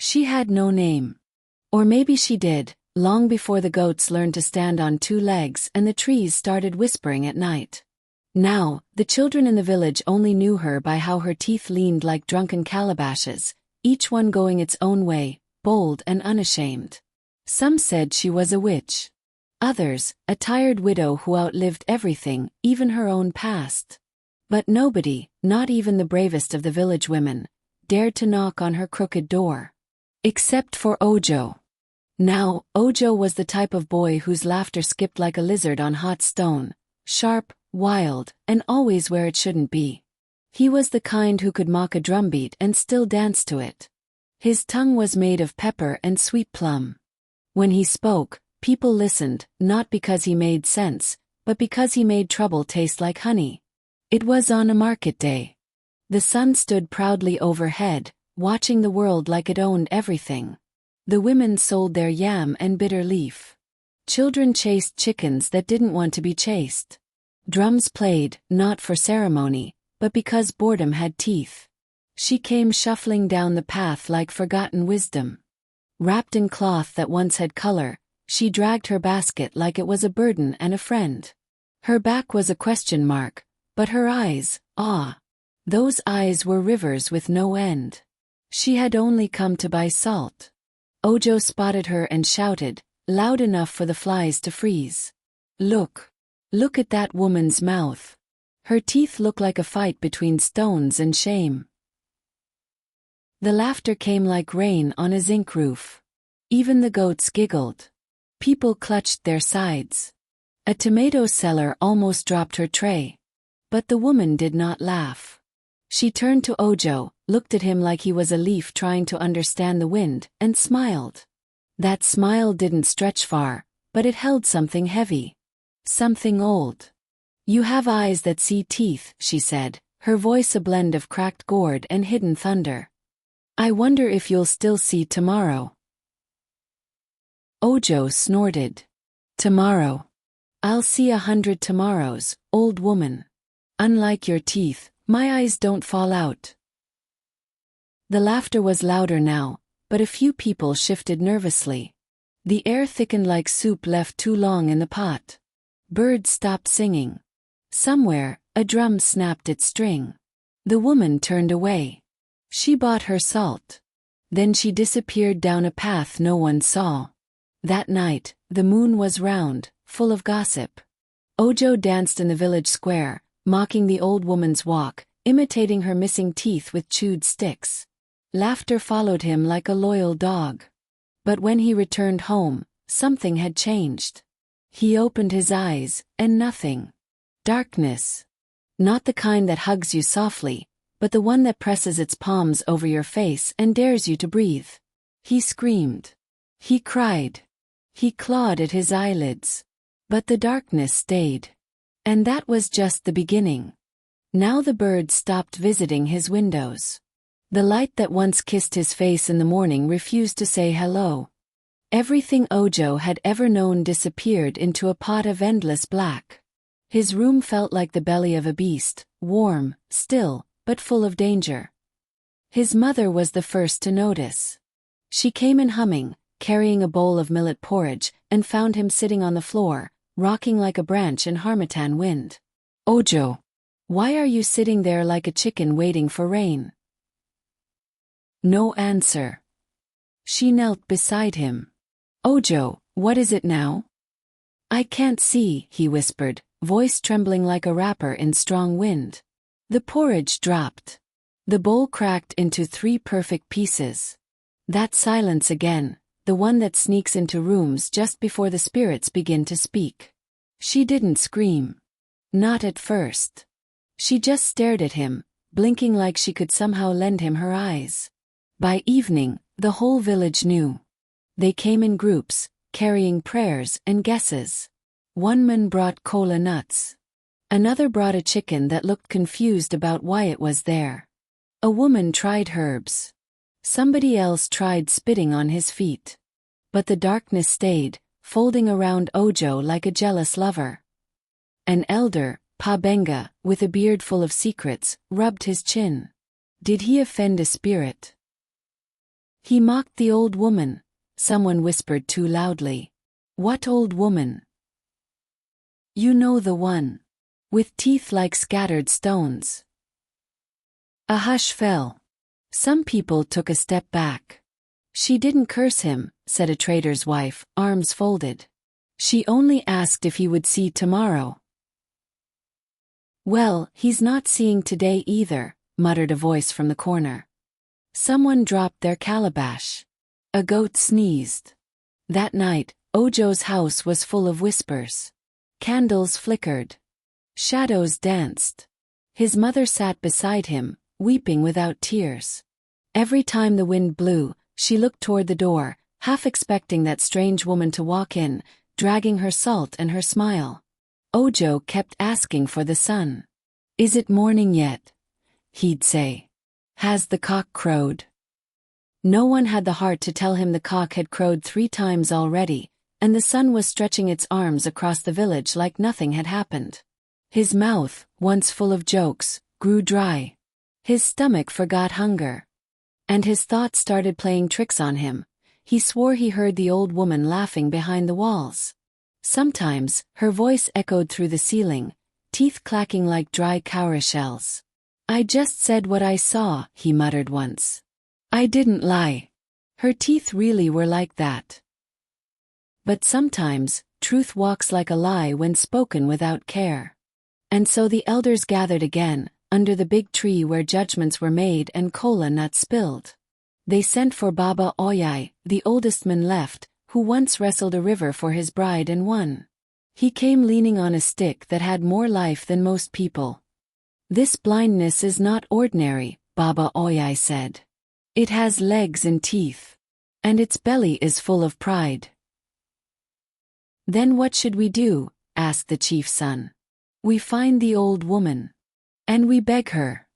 She had no name. Or maybe she did, long before the goats learned to stand on two legs and the trees started whispering at night. Now, the children in the village only knew her by how her teeth leaned like drunken calabashes, each one going its own way, bold and unashamed. Some said she was a witch. Others, a tired widow who outlived everything, even her own past. But nobody, not even the bravest of the village women, dared to knock on her crooked door. Except for Ojo. Now, Ojo was the type of boy whose laughter skipped like a lizard on hot stone, sharp, wild, and always where it shouldn't be. He was the kind who could mock a drumbeat and still dance to it. His tongue was made of pepper and sweet plum. When he spoke, people listened, not because he made sense, but because he made trouble taste like honey. It was on a market day. The sun stood proudly overhead, watching the world like it owned everything. The women sold their yam and bitter leaf. Children chased chickens that didn't want to be chased. Drums played, not for ceremony, but because boredom had teeth. She came shuffling down the path like forgotten wisdom. Wrapped in cloth that once had color, she dragged her basket like it was a burden and a friend. Her back was a question mark, but her eyes, those eyes were rivers with no end. She had only come to buy salt. Ojo spotted her and shouted, loud enough for the flies to freeze. Look at that woman's mouth. Her teeth look like a fight between stones and shame. The laughter came like rain on a zinc roof. Even the goats giggled. People clutched their sides. A tomato seller almost dropped her tray. But the woman did not laugh. She turned to Ojo, looked at him like he was a leaf trying to understand the wind, and smiled. That smile didn't stretch far, but it held something heavy. Something old. You have eyes that see teeth, she said, her voice a blend of cracked gourd and hidden thunder. I wonder if you'll still see tomorrow. Ojo snorted. Tomorrow. I'll see 100 tomorrows, old woman. Unlike your teeth, my eyes don't fall out. The laughter was louder now, but a few people shifted nervously. The air thickened like soup left too long in the pot. Birds stopped singing. Somewhere, a drum snapped its string. The woman turned away. She bought her salt. Then she disappeared down a path no one saw. That night, the moon was round, full of gossip. Ojo danced in the village square, mocking the old woman's walk, imitating her missing teeth with chewed sticks. Laughter followed him like a loyal dog. But when he returned home, something had changed. He opened his eyes, and nothing. Darkness. Not the kind that hugs you softly, but the one that presses its palms over your face and dares you to breathe. He screamed. He cried. He clawed at his eyelids. But the darkness stayed. And that was just the beginning. Now the birds stopped visiting his windows. The light that once kissed his face in the morning refused to say hello. Everything Ojo had ever known disappeared into a pot of endless black. His room felt like the belly of a beast, warm, still, but full of danger. His mother was the first to notice. She came in humming, carrying a bowl of millet porridge, and found him sitting on the floor, rocking like a branch in harmattan wind. Ojo, why are you sitting there like a chicken waiting for rain? No answer. She knelt beside him. Ojo, what is it now? I can't see, he whispered, voice trembling like a rapper in strong wind. The porridge dropped. The bowl cracked into 3 perfect pieces. That silence again, the one that sneaks into rooms just before the spirits begin to speak. She didn't scream. Not at first. She just stared at him, blinking like she could somehow lend him her eyes. By evening, the whole village knew. They came in groups, carrying prayers and guesses. One man brought cola nuts. Another brought a chicken that looked confused about why it was there. A woman tried herbs. Somebody else tried spitting on his feet. But the darkness stayed, folding around Ojo like a jealous lover. An elder, Pa Benga, with a beard full of secrets, rubbed his chin. Did he offend a spirit? He mocked the old woman, someone whispered too loudly. What old woman? You know the one. With teeth like scattered stones. A hush fell. Some people took a step back. She didn't curse him, said a trader's wife, arms folded. She only asked if he would see tomorrow. Well, he's not seeing today either, muttered a voice from the corner. Someone dropped their calabash. A goat sneezed. That night, Ojo's house was full of whispers. Candles flickered. Shadows danced. His mother sat beside him, weeping without tears. Every time the wind blew, she looked toward the door, half expecting that strange woman to walk in, dragging her salt and her smile. Ojo kept asking for the sun. Is it morning yet? He'd say. Has the cock crowed? No one had the heart to tell him the cock had crowed 3 times already, and the sun was stretching its arms across the village like nothing had happened. His mouth, once full of jokes, grew dry. His stomach forgot hunger. And his thoughts started playing tricks on him. He swore he heard the old woman laughing behind the walls. Sometimes, her voice echoed through the ceiling, teeth clacking like dry cowrie shells. I just said what I saw, he muttered once. I didn't lie. Her teeth really were like that. But sometimes, truth walks like a lie when spoken without care. And so the elders gathered again, under the big tree where judgments were made and cola nuts spilled. They sent for Baba Oyai, the oldest man left, who once wrestled a river for his bride and won. He came leaning on a stick that had more life than most people. This blindness is not ordinary, Baba Oyai said. It has legs and teeth. And its belly is full of pride. Then what should we do? Asked the chief's son. We find the old woman. And we beg her.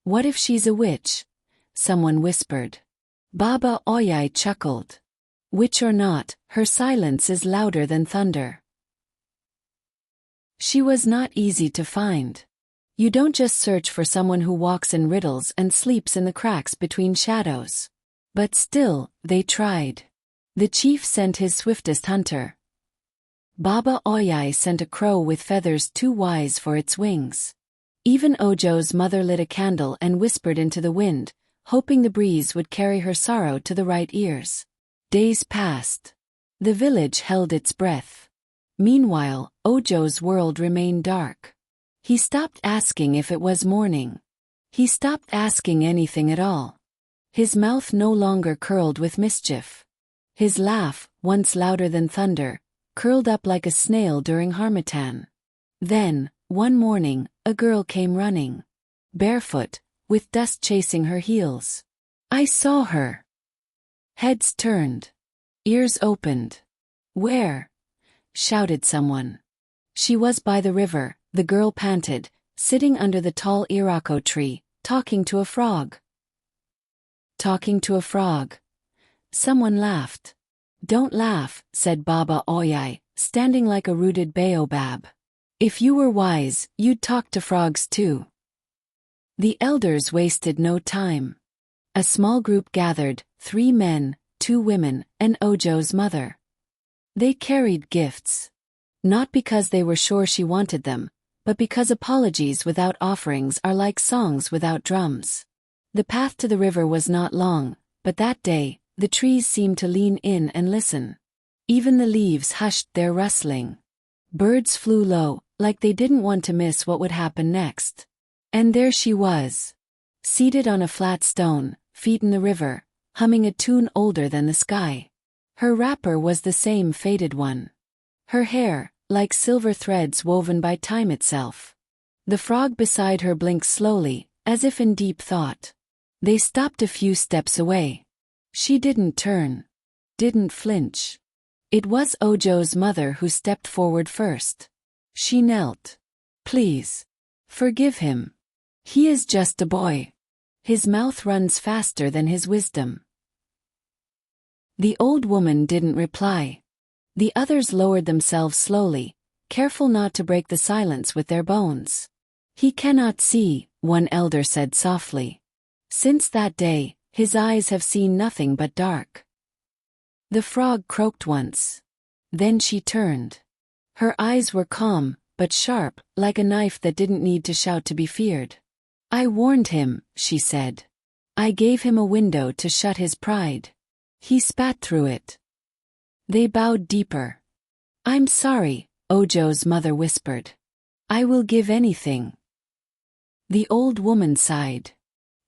What if she's a witch? Someone whispered. Baba Oyai chuckled. Witch or not, her silence is louder than thunder. She was not easy to find. You don't just search for someone who walks in riddles and sleeps in the cracks between shadows. But still, they tried. The chief sent his swiftest hunter. Baba Oyai sent a crow with feathers too wise for its wings. Even Ojo's mother lit a candle and whispered into the wind, hoping the breeze would carry her sorrow to the right ears. Days passed. The village held its breath. Meanwhile, Ojo's world remained dark. He stopped asking if it was morning. He stopped asking anything at all. His mouth no longer curled with mischief. His laugh, once louder than thunder, curled up like a snail during harmattan. Then, one morning, a girl came running. Barefoot, with dust chasing her heels. I saw her. Heads turned. Ears opened. Where? Shouted someone. She was by the river, the girl panted, sitting under the tall irako tree, talking to a frog. Talking to a frog. Someone laughed. Don't laugh, said Baba Oyai, standing like a rooted baobab. If you were wise, you'd talk to frogs too. The elders wasted no time. A small group gathered, 3 men, 2 women, and Ojo's mother. They carried gifts. Not because they were sure she wanted them, but because apologies without offerings are like songs without drums. The path to the river was not long, but that day, the trees seemed to lean in and listen. Even the leaves hushed their rustling. Birds flew low, like they didn't want to miss what would happen next. And there she was. Seated on a flat stone, feet in the river, humming a tune older than the sky. Her wrapper was the same faded one. Her hair, like silver threads woven by time itself. The frog beside her blinked slowly, as if in deep thought. They stopped a few steps away. She didn't turn. Didn't flinch. It was Ojo's mother who stepped forward first. She knelt. Please. Forgive him. He is just a boy. His mouth runs faster than his wisdom. The old woman didn't reply. The others lowered themselves slowly, careful not to break the silence with their bones. He cannot see, one elder said softly. Since that day, His eyes have seen nothing but dark. The frog croaked once. Then she turned. Her eyes were calm, but sharp, like a knife that didn't need to shout to be feared. I warned him, she said. I gave him a window to shut his pride. He spat through it. They bowed deeper. I'm sorry, Ojo's mother whispered. I will give anything. The old woman sighed.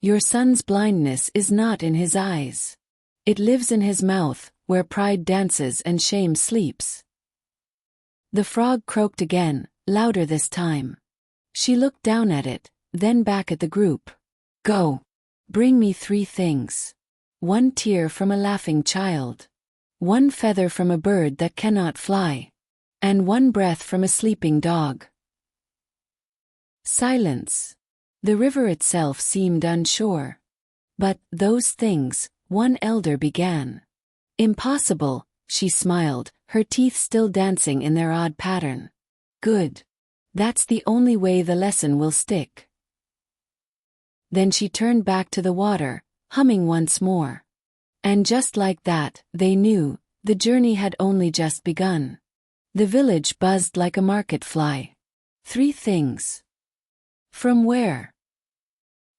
Your son's blindness is not in his eyes. It lives in his mouth, where pride dances and shame sleeps. The frog croaked again, louder this time. She looked down at it, then back at the group. Go. Bring me 3 things. 1 tear from a laughing child. 1 feather from a bird that cannot fly. And 1 breath from a sleeping dog. Silence. The river itself seemed unsure. But, those things, one elder began. Impossible, she smiled, her teeth still dancing in their odd pattern. Good. That's the only way the lesson will stick. Then she turned back to the water, humming once more. And just like that, they knew, the journey had only just begun. The village buzzed like a market fly. 3 things. From where?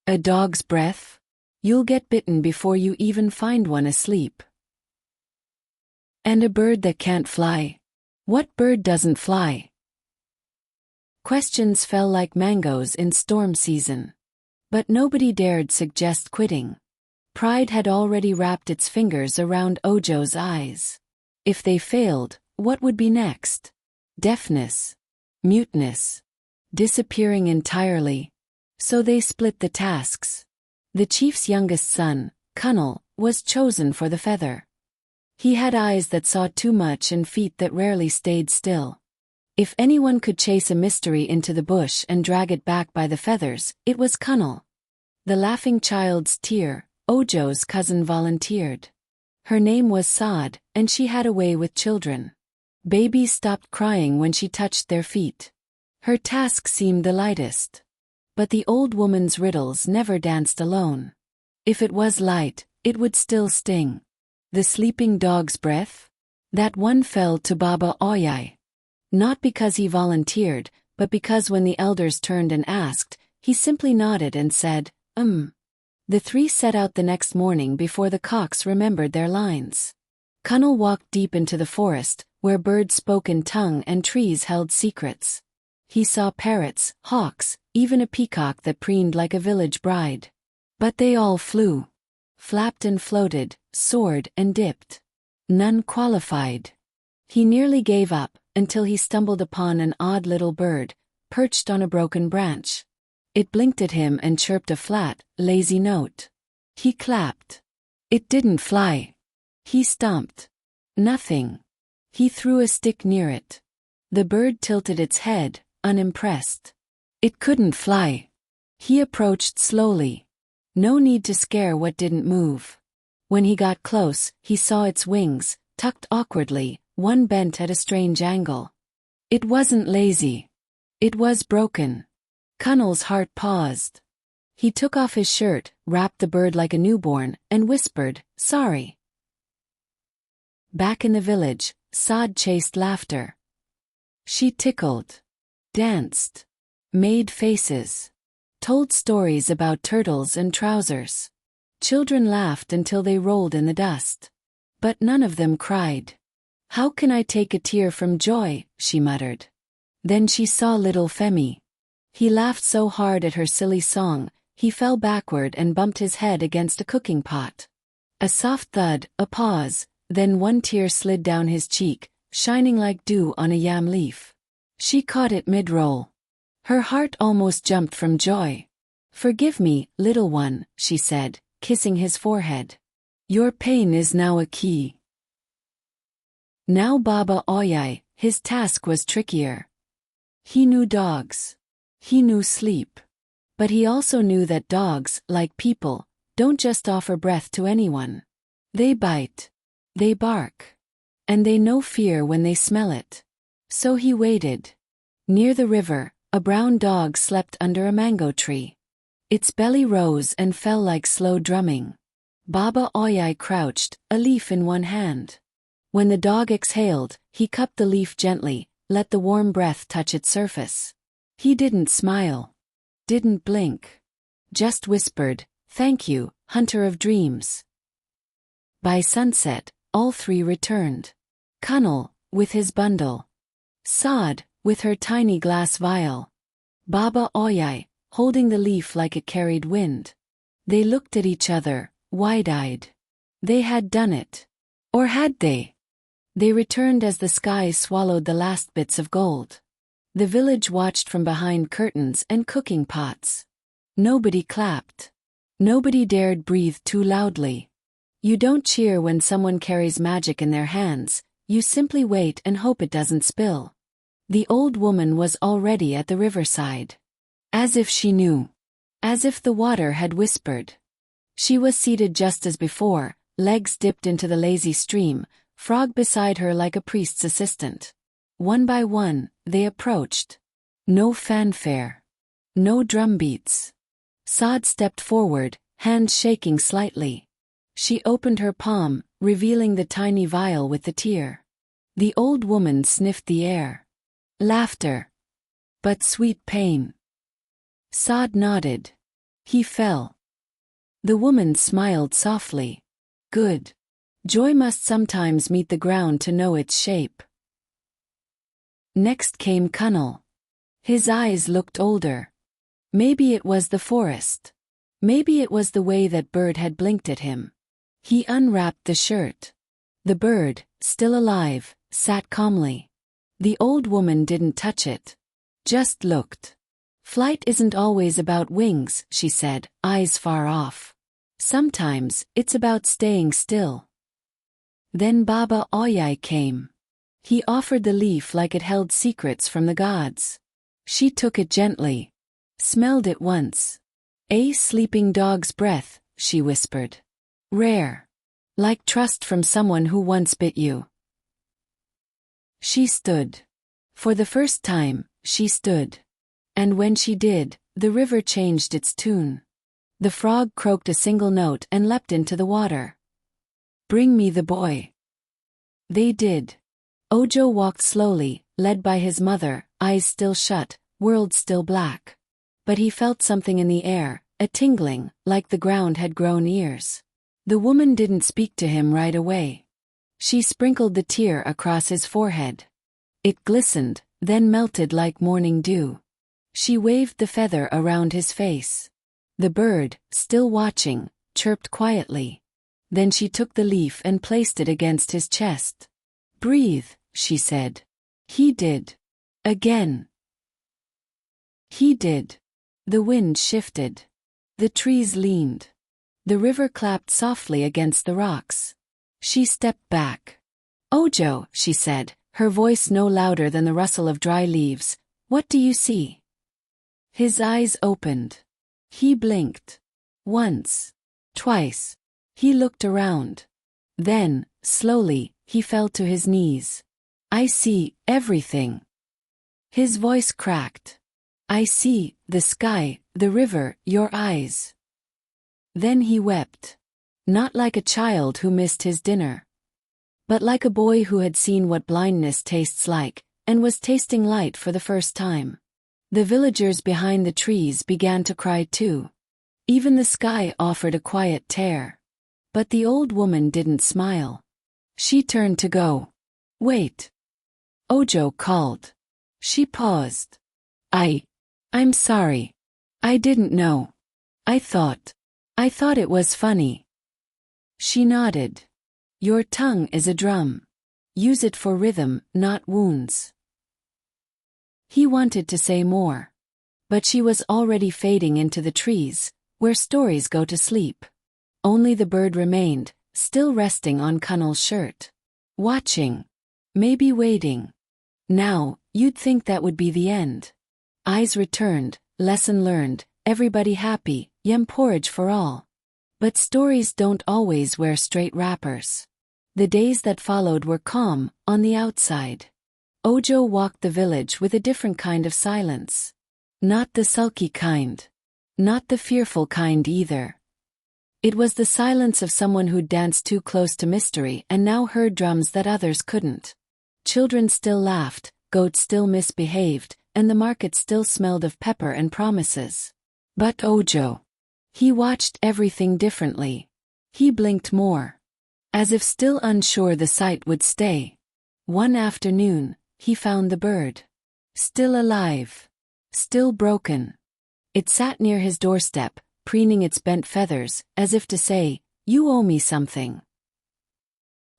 A dog's breath? You'll get bitten before you even find one asleep. And a bird that can't fly? What bird doesn't fly? Questions fell like mangoes in storm season. But nobody dared suggest quitting. Pride had already wrapped its fingers around Ojo's eyes. If they failed, what would be next? Deafness. Muteness. Disappearing entirely. So they split the tasks. The chief's youngest son, Cunnel, was chosen for the feather. He had eyes that saw too much and feet that rarely stayed still. If anyone could chase a mystery into the bush and drag it back by the feathers, it was Cunnel. The laughing child's tear, Ojo's cousin volunteered. Her name was Sod, and she had a way with children. Babies stopped crying when she touched their feet. Her task seemed the lightest. But the old woman's riddles never danced alone. If it was light, it would still sting. The sleeping dog's breath? That one fell to Baba Oyai. Not because he volunteered, but because when the elders turned and asked, he simply nodded and said, The 3 set out the next morning before the cocks remembered their lines. Cunnel walked deep into the forest, where birds spoke in tongue and trees held secrets. He saw parrots, hawks, even a peacock that preened like a village bride. But they all flew. Flapped and floated, soared and dipped. None qualified. He nearly gave up, until he stumbled upon an odd little bird, perched on a broken branch. It blinked at him and chirped a flat, lazy note. He clapped. It didn't fly. He stomped. Nothing. He threw a stick near it. The bird tilted its head, unimpressed. It couldn't fly. He approached slowly. No need to scare what didn't move. When he got close, he saw its wings, tucked awkwardly, one bent at a strange angle. It wasn't lazy. It was broken. Cunnel's heart paused. He took off his shirt, wrapped the bird like a newborn, and whispered, "Sorry." Back in the village, Sod chased laughter. She tickled. Danced. Made faces. Told stories about turtles and trousers. Children laughed until they rolled in the dust. But none of them cried. "How can I take a tear from joy?" she muttered. Then she saw little Femi. He laughed so hard at her silly song, he fell backward and bumped his head against a cooking pot. A soft thud, a pause, then one tear slid down his cheek, shining like dew on a yam leaf. She caught it mid-roll. Her heart almost jumped from joy. "Forgive me, little one," she said, kissing his forehead. "Your pain is now a key." Now Baba Oyai, his task was trickier. He knew dogs. He knew sleep. But he also knew that dogs, like people, don't just offer breath to anyone. They bite. They bark. And they know fear when they smell it. So he waited. Near the river, a brown dog slept under a mango tree. Its belly rose and fell like slow drumming. Baba Oyai crouched, a leaf in one hand. When the dog exhaled, he cupped the leaf gently, let the warm breath touch its surface. He didn't smile. Didn't blink. Just whispered, "Thank you, hunter of dreams." By sunset, all three returned. Kunnal, with his bundle. Saad, with her tiny glass vial. Baba Oyai, holding the leaf like it carried wind. They looked at each other, wide-eyed. They had done it. Or had they? They returned as the sky swallowed the last bits of gold. The village watched from behind curtains and cooking pots. Nobody clapped. Nobody dared breathe too loudly. You don't cheer when someone carries magic in their hands, you simply wait and hope it doesn't spill. The old woman was already at the riverside. As if she knew. As if the water had whispered. She was seated just as before, legs dipped into the lazy stream, frog beside her like a priest's assistant. One by one, they approached. No fanfare. No drumbeats. Saad stepped forward, hands shaking slightly. She opened her palm, revealing the tiny vial with the tear. The old woman sniffed the air. Laughter. But sweet pain. Saad nodded. He fell. The woman smiled softly. Good. Joy must sometimes meet the ground to know its shape. Next came Kunnal. His eyes looked older. Maybe it was the forest. Maybe it was the way that bird had blinked at him. He unwrapped the shirt. The bird, still alive, sat calmly. The old woman didn't touch it. Just looked. Flight isn't always about wings, she said, eyes far off. Sometimes, it's about staying still. Then Baba Oyai came. He offered the leaf like it held secrets from the gods. She took it gently. Smelled it once. "A sleeping dog's breath," she whispered. "Rare. Like trust from someone who once bit you." She stood. For the first time, she stood. And when she did, the river changed its tune. The frog croaked a single note and leapt into the water. "Bring me the boy." They did. Ojo walked slowly, led by his mother, eyes still shut, world still black. But he felt something in the air, a tingling, like the ground had grown ears. The woman didn't speak to him right away. She sprinkled the tear across his forehead. It glistened, then melted like morning dew. She waved the feather around his face. The bird, still watching, chirped quietly. Then she took the leaf and placed it against his chest. "Breathe," she said. He did. Again. He did. The wind shifted. The trees leaned. The river clapped softly against the rocks. She stepped back. "Ojo," she said, her voice no louder than the rustle of dry leaves, "what do you see?" His eyes opened. He blinked. Once. Twice. He looked around. Then, slowly, he fell to his knees. "I see everything." His voice cracked. "I see the sky, the river, your eyes." Then he wept. Not like a child who missed his dinner. But like a boy who had seen what blindness tastes like, and was tasting light for the first time. The villagers behind the trees began to cry too. Even the sky offered a quiet tear. But the old woman didn't smile. She turned to go. "Wait." Ojo called. She paused. I'm sorry. I didn't know. I thought it was funny." She nodded. "Your tongue is a drum. Use it for rhythm, not wounds." He wanted to say more. But she was already fading into the trees, where stories go to sleep. Only the bird remained, still resting on Kunnal's shirt. Watching. Maybe waiting. Now, you'd think that would be the end. Eyes returned, lesson learned, everybody happy, yam porridge for all. But stories don't always wear straight wrappers. The days that followed were calm, on the outside. Ojo walked the village with a different kind of silence. Not the sulky kind. Not the fearful kind either. It was the silence of someone who'd danced too close to mystery and now heard drums that others couldn't. Children still laughed, goats still misbehaved, and the market still smelled of pepper and promises. But Ojo. He watched everything differently. He blinked more. As if still unsure the sight would stay. One afternoon, he found the bird. Still alive. Still broken. It sat near his doorstep, preening its bent feathers, as if to say, "You owe me something."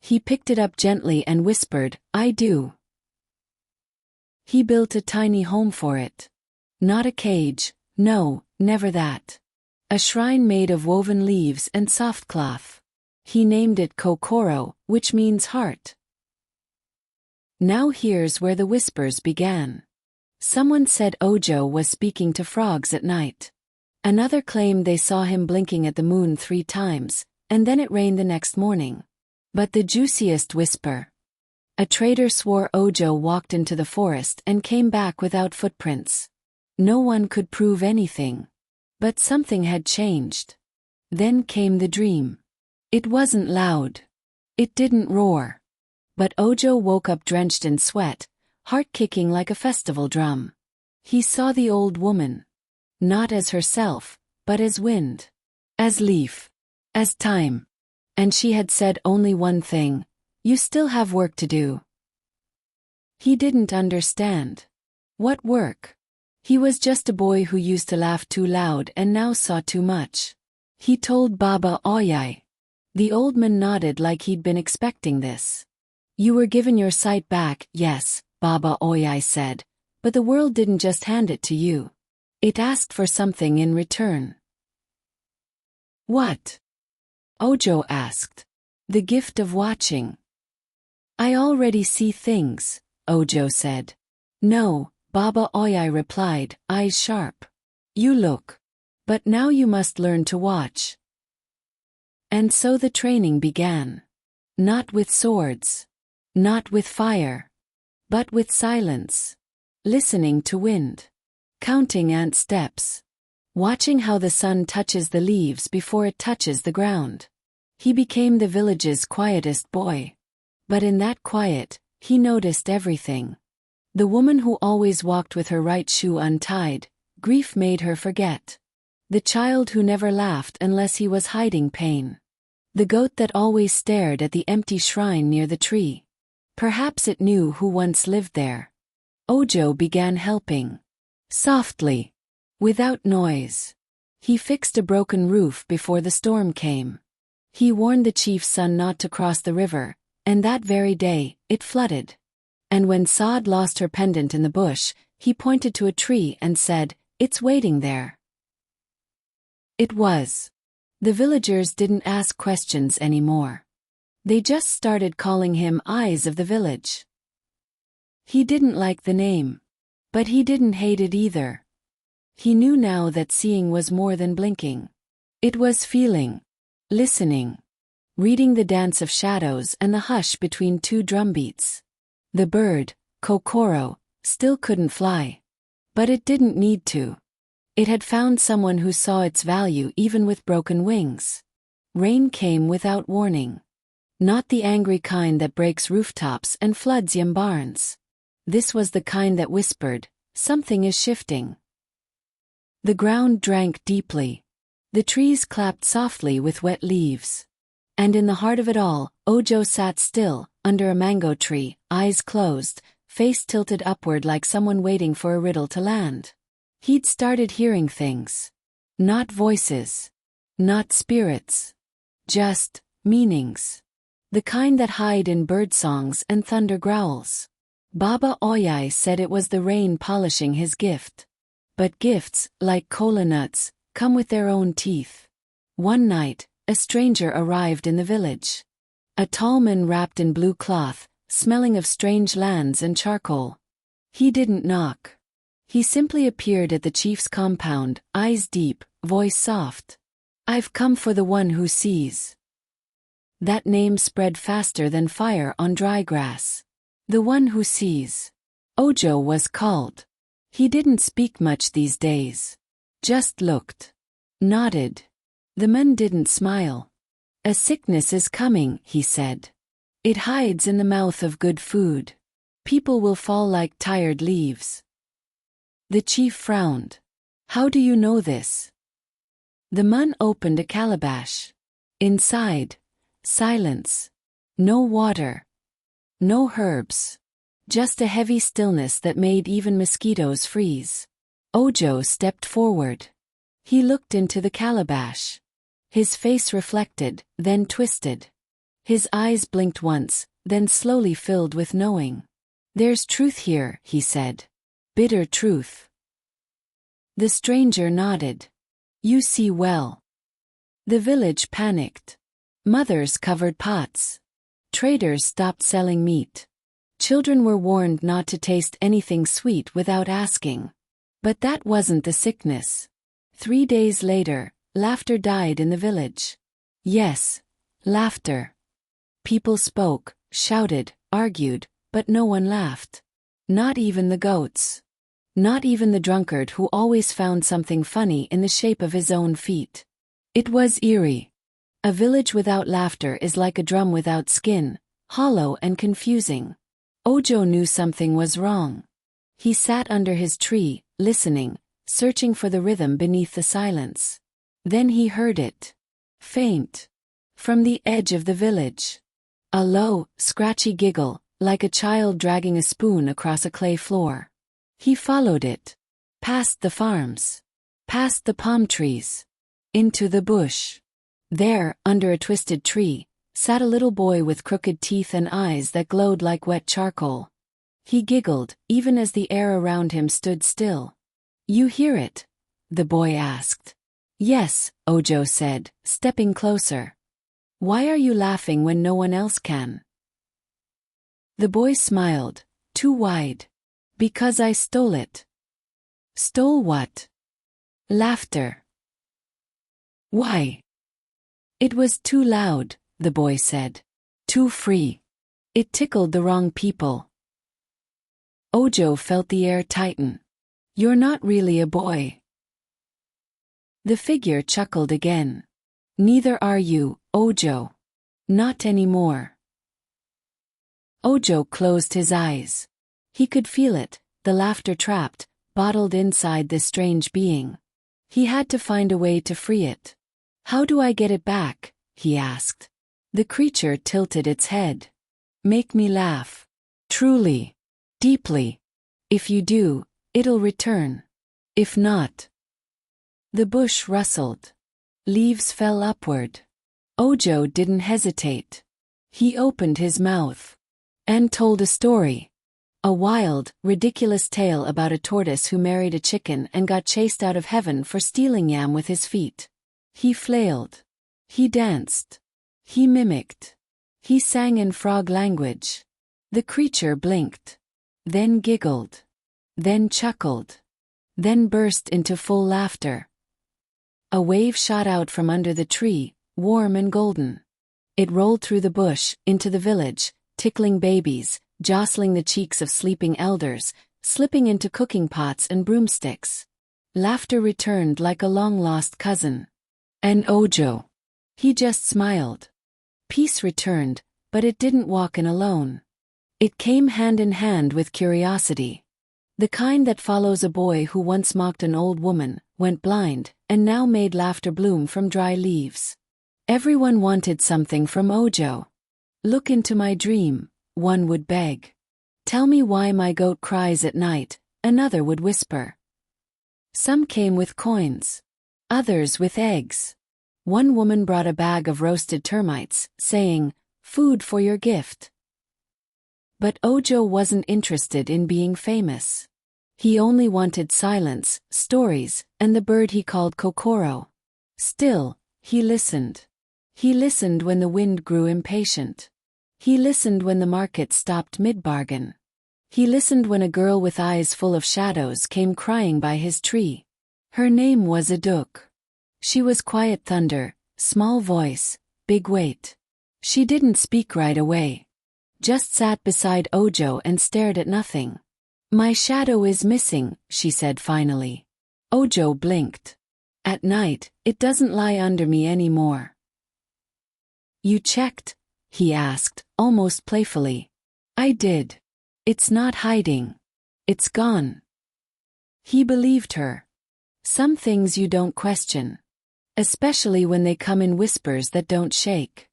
He picked it up gently and whispered, "I do." He built a tiny home for it. Not a cage, no, never that. A shrine made of woven leaves and soft cloth. He named it Kokoro, which means heart. Now here's where the whispers began. Someone said Ojo was speaking to frogs at night. Another claimed they saw him blinking at the moon 3 times, and then it rained the next morning. But the juiciest whisper. A trader swore Ojo walked into the forest and came back without footprints. No one could prove anything. But something had changed. Then came the dream. It wasn't loud. It didn't roar. But Ojo woke up drenched in sweat, heart kicking like a festival drum. He saw the old woman. Not as herself, but as wind. As leaf. As time. And she had said only one thing, "You still have work to do." He didn't understand. What work? He was just a boy who used to laugh too loud and now saw too much. He told Baba Oyai. The old man nodded like he'd been expecting this. "You were given your sight back, yes," Baba Oyai said, "but the world didn't just hand it to you. It asked for something in return." "What?" Ojo asked. "The gift of watching." "I already see things," Ojo said. "No," Baba Oyai replied, eyes sharp. "You look. But now you must learn to watch." And so the training began. Not with swords. Not with fire. But with silence. Listening to wind. Counting ant steps. Watching how the sun touches the leaves before it touches the ground. He became the village's quietest boy. But in that quiet, he noticed everything. The woman who always walked with her right shoe untied, grief made her forget. The child who never laughed unless he was hiding pain. The goat that always stared at the empty shrine near the tree. Perhaps it knew who once lived there. Ojo began helping. Softly. Without noise. He fixed a broken roof before the storm came. He warned the chief's son not to cross the river, and that very day, it flooded. And when Saad lost her pendant in the bush, he pointed to a tree and said, "It's waiting there." It was. The villagers didn't ask questions anymore. They just started calling him Eyes of the Village. He didn't like the name. But he didn't hate it either. He knew now that seeing was more than blinking. It was feeling. Listening. Reading the dance of shadows and the hush between 2 drumbeats. The bird, Kokoro, still couldn't fly. But it didn't need to. It had found someone who saw its value even with broken wings. Rain came without warning. Not the angry kind that breaks rooftops and floods young barns. This was the kind that whispered, "Something is shifting." The ground drank deeply. The trees clapped softly with wet leaves. And in the heart of it all, Ojo sat still, under a mango tree, eyes closed, face tilted upward like someone waiting for a riddle to land. He'd started hearing things. Not voices. Not spirits. Just meanings. The kind that hide in bird songs and thunder growls. Baba Oyai said it was the rain polishing his gift. But gifts, like kola nuts, come with their own teeth. One night, a stranger arrived in the village. A tall man wrapped in blue cloth, smelling of strange lands and charcoal. He didn't knock. He simply appeared at the chief's compound, eyes deep, voice soft. "I've come for the one who sees." That name spread faster than fire on dry grass. The one who sees. Ojo was called. He didn't speak much these days. Just looked. Nodded. The man didn't smile. A sickness is coming, he said. It hides in the mouth of good food. People will fall like tired leaves. The chief frowned. How do you know this? The man opened a calabash. Inside, silence. No water. No herbs. Just a heavy stillness that made even mosquitoes freeze. Ojo stepped forward. He looked into the calabash. His face reflected, then twisted. His eyes blinked once, then slowly filled with knowing. There's truth here, he said. Bitter truth. The stranger nodded. You see well. The village panicked. Mothers covered pots. Traders stopped selling meat. Children were warned not to taste anything sweet without asking. But that wasn't the sickness. 3 days later, laughter died in the village. Yes, laughter. People spoke, shouted, argued, but no one laughed. Not even the goats. Not even the drunkard who always found something funny in the shape of his own feet. It was eerie. A village without laughter is like a drum without skin, hollow and confusing. Ojo knew something was wrong. He sat under his tree, listening, searching for the rhythm beneath the silence. Then he heard it. Faint. From the edge of the village. A low, scratchy giggle, like a child dragging a spoon across a clay floor. He followed it. Past the farms. Past the palm trees. Into the bush. There, under a twisted tree, sat a little boy with crooked teeth and eyes that glowed like wet charcoal. He giggled, even as the air around him stood still. You hear it? The boy asked. Yes, Ojo said, stepping closer. Why are you laughing when no one else can? The boy smiled, too wide. Because I stole it. Stole what? Laughter. Why? It was too loud, the boy said. Too free. It tickled the wrong people. Ojo felt the air tighten. You're not really a boy. The figure chuckled again. Neither are you, Ojo. Not anymore. Ojo closed his eyes. He could feel it, the laughter trapped, bottled inside this strange being. He had to find a way to free it. How do I get it back? He asked. The creature tilted its head. Make me laugh. Truly. Deeply. If you do, it'll return. If not. The bush rustled. Leaves fell upward. Ojo didn't hesitate. He opened his mouth. And told a story. A wild, ridiculous tale about a tortoise who married a chicken and got chased out of heaven for stealing yam with his feet. He flailed. He danced. He mimicked. He sang in frog language. The creature blinked. Then giggled. Then chuckled. Then burst into full laughter. A wave shot out from under the tree, warm and golden. It rolled through the bush, into the village, tickling babies, jostling the cheeks of sleeping elders, slipping into cooking pots and broomsticks. Laughter returned like a long-lost cousin. And Ojo. He just smiled. Peace returned, but it didn't walk in alone. It came hand in hand with curiosity. The kind that follows a boy who once mocked an old woman, went blind, and now made laughter bloom from dry leaves. Everyone wanted something from Ojo. Look into my dream, one would beg. Tell me why my goat cries at night, another would whisper. Some came with coins. Others with eggs. One woman brought a bag of roasted termites, saying, "Food for your gift." But Ojo wasn't interested in being famous. He only wanted silence, stories, and the bird he called Kokoro. Still, he listened. He listened when the wind grew impatient. He listened when the market stopped mid-bargain. He listened when a girl with eyes full of shadows came crying by his tree. Her name was Aduk. She was quiet thunder, small voice, big weight. She didn't speak right away. Just sat beside Ojo and stared at nothing. My shadow is missing, she said finally. Ojo blinked. At night, it doesn't lie under me anymore. You checked? He asked, almost playfully. I did. It's not hiding. It's gone. He believed her. Some things you don't question. Especially when they come in whispers that don't shake.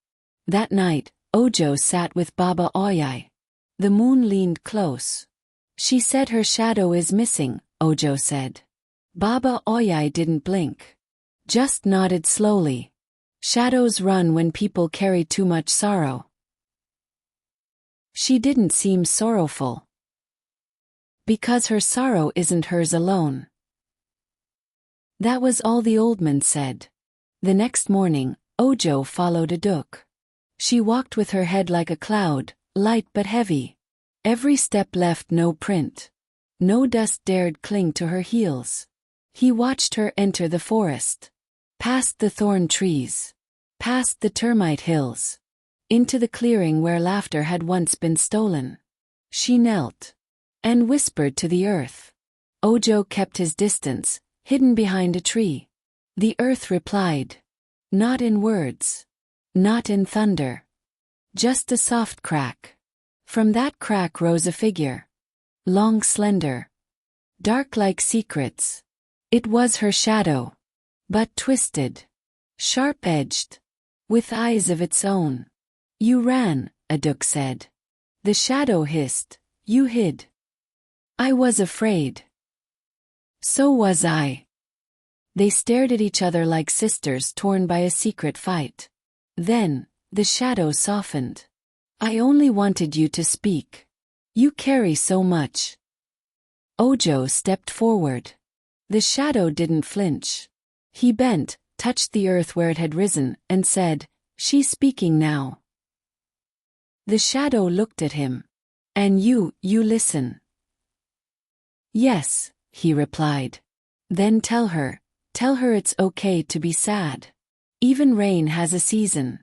That night, Ojo sat with Baba Oyai. The moon leaned close. She said her shadow is missing, Ojo said. Baba Oyai didn't blink. Just nodded slowly. Shadows run when people carry too much sorrow. She didn't seem sorrowful. Because her sorrow isn't hers alone. That was all the old man said. The next morning, Ojo followed Aduk. She walked with her head like a cloud, light but heavy. Every step left no print. No dust dared cling to her heels. He watched her enter the forest. Past the thorn trees. Past the termite hills. Into the clearing where laughter had once been stolen. She knelt. And whispered to the earth. Ojo kept his distance, hidden behind a tree. The earth replied. Not in words. Not in thunder. Just a soft crack. From that crack rose a figure. Long, slender. Dark like secrets. It was her shadow. But twisted. Sharp-edged. With eyes of its own. You ran, Aduk said. The shadow hissed. You hid. I was afraid. So was I. They stared at each other like sisters torn by a secret fight. Then, the shadow softened. I only wanted you to speak. You carry so much. Ojo stepped forward. The shadow didn't flinch. He bent, touched the earth where it had risen, and said, She's speaking now. The shadow looked at him. And you listen. Yes, he replied. Then tell her it's okay to be sad. Even rain has a season.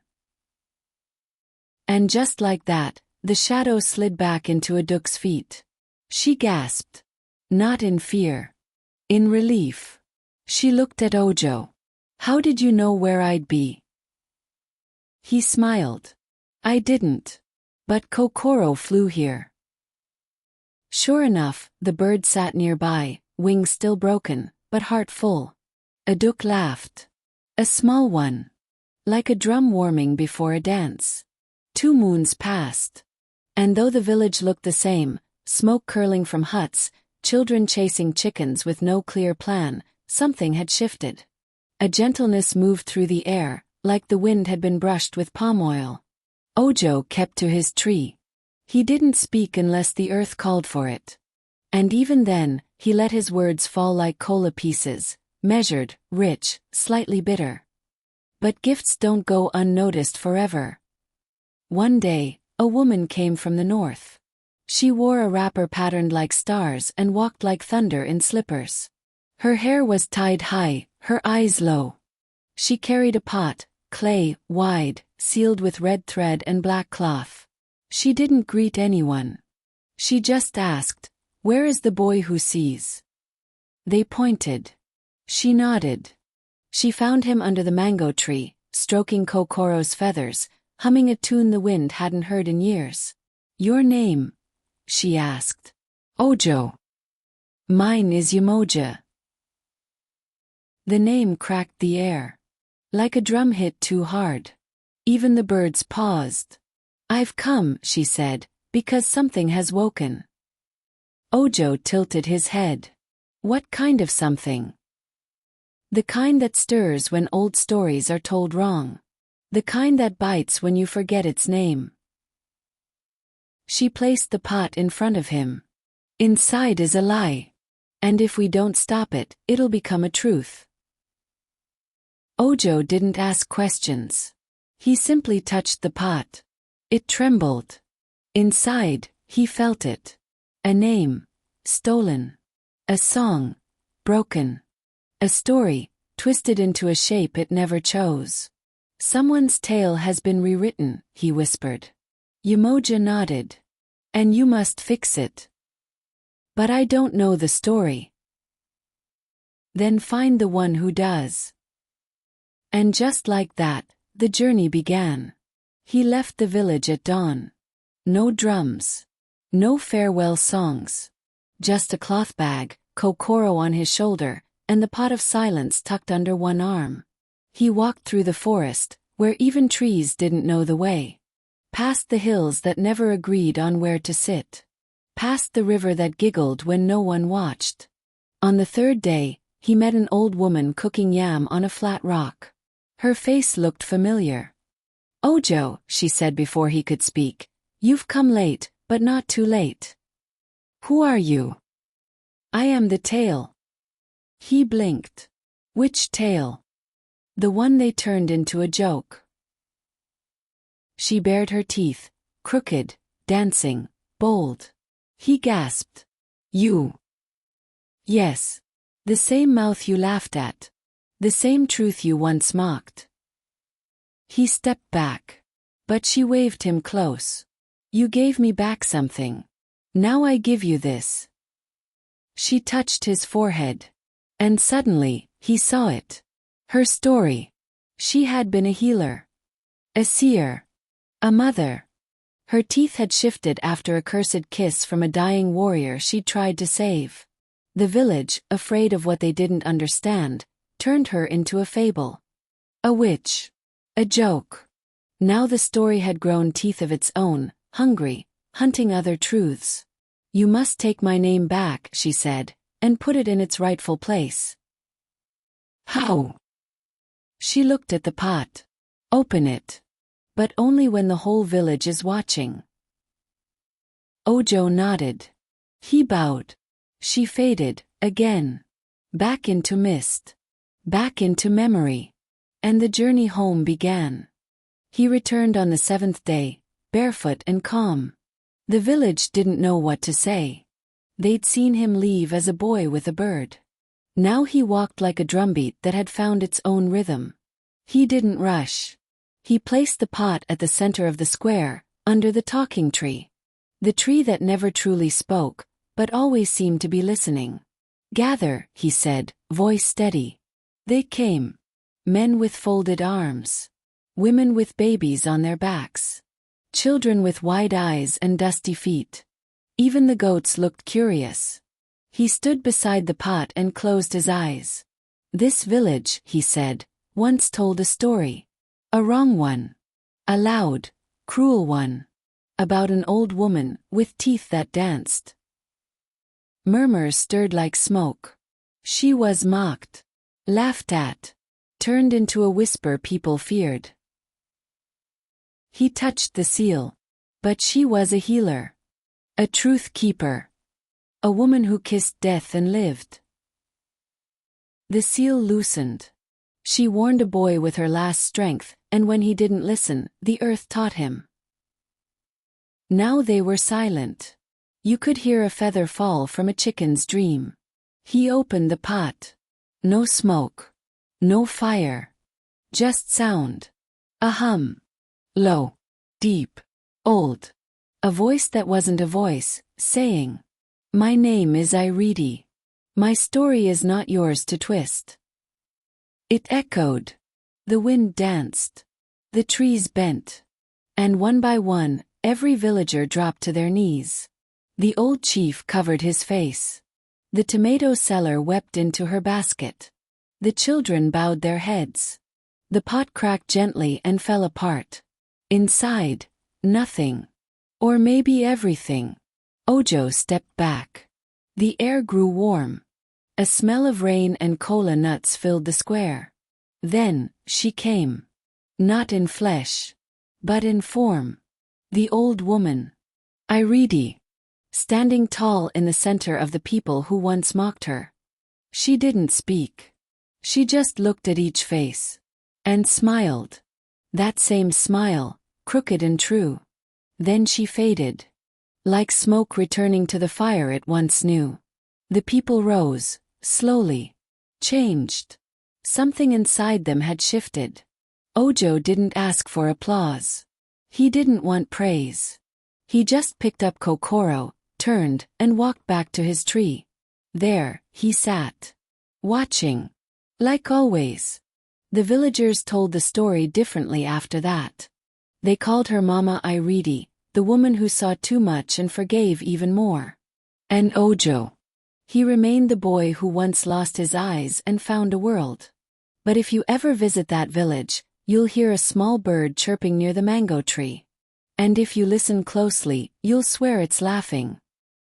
And just like that, the shadow slid back into Aduk's feet. She gasped. Not in fear. In relief. She looked at Ojo. How did you know where I'd be? He smiled. I didn't. But Kokoro flew here. Sure enough, the bird sat nearby, wings still broken, but heart full. Aduk laughed. A small one. Like a drum warming before a dance. 2 moons passed. And though the village looked the same, smoke curling from huts, children chasing chickens with no clear plan, something had shifted. A gentleness moved through the air, like the wind had been brushed with palm oil. Ojo kept to his tree. He didn't speak unless the earth called for it. And even then, he let his words fall like cola pieces, measured, rich, slightly bitter. But gifts don't go unnoticed forever. One day, a woman came from the north. She wore a wrapper patterned like stars and walked like thunder in slippers. Her hair was tied high, her eyes low. She carried a pot, clay, wide, sealed with red thread and black cloth. She didn't greet anyone. She just asked, Where is the boy who sees? They pointed. She nodded. She found him under the mango tree, stroking Kokoro's feathers, humming a tune the wind hadn't heard in years. Your name? She asked. Ojo. Mine is Yamoja. The name cracked the air. Like a drum hit too hard. Even the birds paused. I've come, she said, because something has woken. Ojo tilted his head. What kind of something? The kind that stirs when old stories are told wrong. The kind that bites when you forget its name. She placed the pot in front of him. Inside is a lie. And if we don't stop it, it'll become a truth. Ojo didn't ask questions. He simply touched the pot. It trembled. Inside, he felt it. A name. Stolen. A song. Broken. A story, twisted into a shape it never chose. Someone's tale has been rewritten, he whispered. Yamoja nodded. And you must fix it. But I don't know the story. Then find the one who does. And just like that, the journey began. He left the village at dawn. No drums. No farewell songs. Just a cloth bag, Kokoro on his shoulder, and the pot of silence tucked under one arm. He walked through the forest, where even trees didn't know the way. Past the hills that never agreed on where to sit. Past the river that giggled when no one watched. On the third day, he met an old woman cooking yam on a flat rock. Her face looked familiar. "Ojo," she said before he could speak, "you've come late, but not too late." "Who are you?" "I am the tail." He blinked. "Which tail?" "The one they turned into a joke." She bared her teeth, crooked, dancing, bold. He gasped. "You?" "Yes. The same mouth you laughed at. The same truth you once mocked." He stepped back. But she waved him close. "You gave me back something. Now I give you this." She touched his forehead. And suddenly, he saw it. Her story. She had been a healer. A seer. A mother. Her teeth had shifted after a cursed kiss from a dying warrior she'd tried to save. The village, afraid of what they didn't understand, turned her into a fable. A witch. A joke. Now the story had grown teeth of its own, hungry, hunting other truths. "You must take my name back," she said, "and put it in its rightful place." "How?" She looked at the pot. "Open it. But only when the whole village is watching." Ojo nodded. He bowed. She faded, again. Back into mist. Back into memory. And the journey home began. He returned on the 7th day, barefoot and calm. The village didn't know what to say. They'd seen him leave as a boy with a bird. Now he walked like a drumbeat that had found its own rhythm. He didn't rush. He placed the pot at the center of the square, under the talking tree. The tree that never truly spoke, but always seemed to be listening. "Gather," he said, voice steady. They came. Men with folded arms. Women with babies on their backs. Children with wide eyes and dusty feet. Even the goats looked curious. He stood beside the pot and closed his eyes. "This village," he said, "once told a story. A wrong one. A loud, cruel one. About an old woman, with teeth that danced." Murmurs stirred like smoke. She was mocked. Laughed at. Turned into a whisper people feared. He touched the seal. But she was a healer. A truth keeper. A woman who kissed death and lived. The seal loosened. She warned a boy with her last strength, and when he didn't listen, the earth taught him. Now they were silent. You could hear a feather fall from a chicken's dream. He opened the pot. No smoke. No fire. Just sound. A hum. Low. Deep. Old. A voice that wasn't a voice, saying, "My name is Iridi. My story is not yours to twist." It echoed. The wind danced. The trees bent. And one by one, every villager dropped to their knees. The old chief covered his face. The tomato seller wept into her basket. The children bowed their heads. The pot cracked gently and fell apart. Inside, nothing. Or maybe everything. Ojo stepped back. The air grew warm. A smell of rain and cola nuts filled the square. Then, she came. Not in flesh. But in form. The old woman. Iridi. Standing tall in the center of the people who once mocked her. She didn't speak. She just looked at each face. And smiled. That same smile, crooked and true. Then she faded. Like smoke returning to the fire it once knew. The people rose, slowly. Changed. Something inside them had shifted. Ojo didn't ask for applause. He didn't want praise. He just picked up Kokoro, turned, and walked back to his tree. There, he sat. watching. Like always. The villagers told the story differently after that. They called her Mama Iridi, the woman who saw too much and forgave even more. And Ojo. He remained the boy who once lost his eyes and found a world. But if you ever visit that village, you'll hear a small bird chirping near the mango tree. And if you listen closely, you'll swear it's laughing.